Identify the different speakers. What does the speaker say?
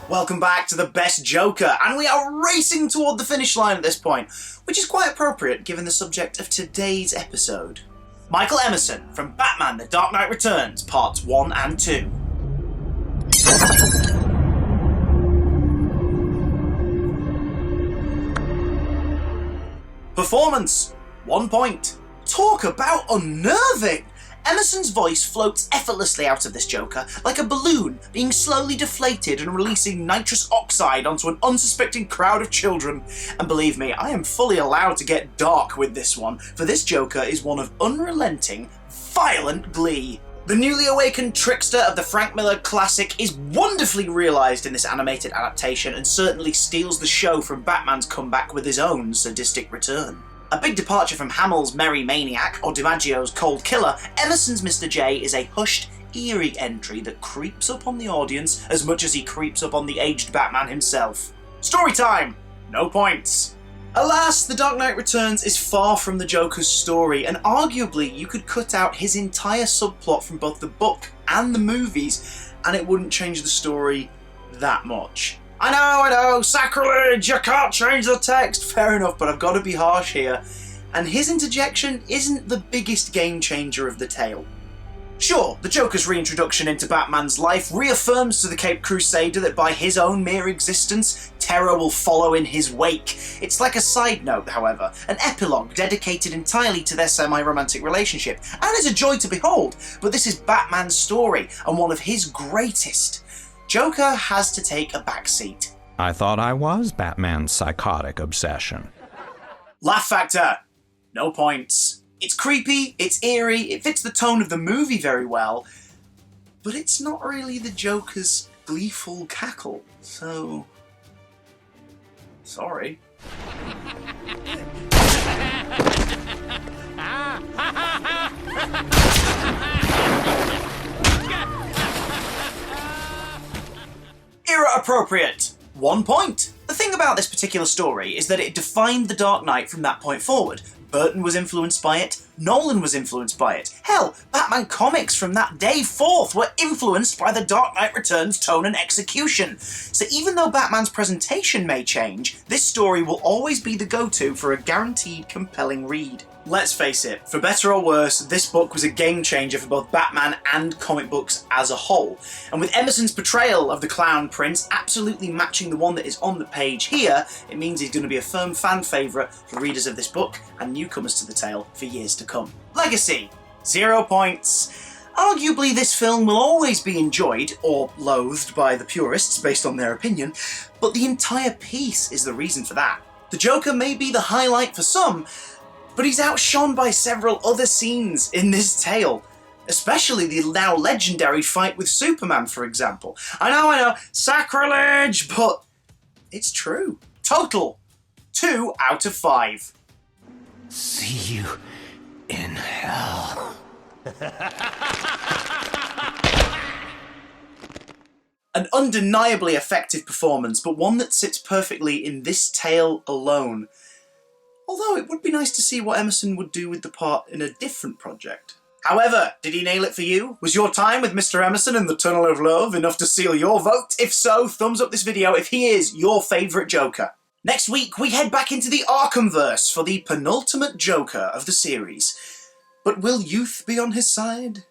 Speaker 1: Welcome back to the best Joker, and we are racing toward the finish line at this point, which is quite appropriate given the subject of today's episode. Michael Emerson from Batman The Dark Knight Returns, Parts 1 and 2. Performance, 1 point. Talk about unnerving! Emerson's voice floats effortlessly out of this Joker, like a balloon being slowly deflated and releasing nitrous oxide onto an unsuspecting crowd of children. And believe me, I am fully allowed to get dark with this one, for this Joker is one of unrelenting, violent glee. The newly awakened trickster of the Frank Miller classic is wonderfully realised in this animated adaptation and certainly steals the show from Batman's comeback with his own sadistic return. A big departure from Hamill's Merry Maniac or DiMaggio's Cold Killer, Emerson's Mr. J is a hushed, eerie entry that creeps up on the audience as much as he creeps up on the aged Batman himself. Story time! No points. Alas, The Dark Knight Returns is far from the Joker's story, and arguably you could cut out his entire subplot from both the book and the movies, and it wouldn't change the story that much. I know, sacrilege, you can't change the text, fair enough, but I've got to be harsh here. And his interjection isn't the biggest game changer of the tale. Sure, the Joker's reintroduction into Batman's life reaffirms to the Caped Crusader that by his own mere existence, terror will follow in his wake. It's like a side note, however, an epilogue dedicated entirely to their semi-romantic relationship, and is a joy to behold, but this is Batman's story, and one of his greatest. Joker has to take a backseat.
Speaker 2: I thought I was Batman's psychotic obsession.
Speaker 1: Laugh factor, no points. It's creepy, it's eerie, it fits the tone of the movie very well, but it's not really the Joker's gleeful cackle, so... sorry. Era appropriate, 1 point. The thing about this particular story is that it defined The Dark Knight from that point forward. Burton was influenced by it, Nolan was influenced by it. Hell, Batman comics from that day forth were influenced by The Dark Knight Returns' tone and execution. So even though Batman's presentation may change, this story will always be the go-to for a guaranteed compelling read. Let's face it, for better or worse, this book was a game changer for both Batman and comic books as a whole. And with Emerson's portrayal of the Clown Prince absolutely matching the one that is on the page here, it means he's going to be a firm fan favourite for readers of this book and newcomers to the tale for years to come. Legacy, 0 points. Arguably this film will always be enjoyed, or loathed by the purists based on their opinion, but the entire piece is the reason for that. The Joker may be the highlight for some, but he's outshone by several other scenes in this tale. Especially the now legendary fight with Superman, for example. I know, sacrilege, but it's true. Total, 2 out of 5.
Speaker 3: See you in hell.
Speaker 1: An undeniably effective performance, but one that sits perfectly in this tale alone. Although it would be nice to see what Emerson would do with the part in a different project. However, did he nail it for you? Was your time with Mr. Emerson in the Tunnel of Love enough to seal your vote? If so, thumbs up this video if he is your favourite Joker. Next week, we head back into the Arkhamverse for the penultimate Joker of the series. But will youth be on his side?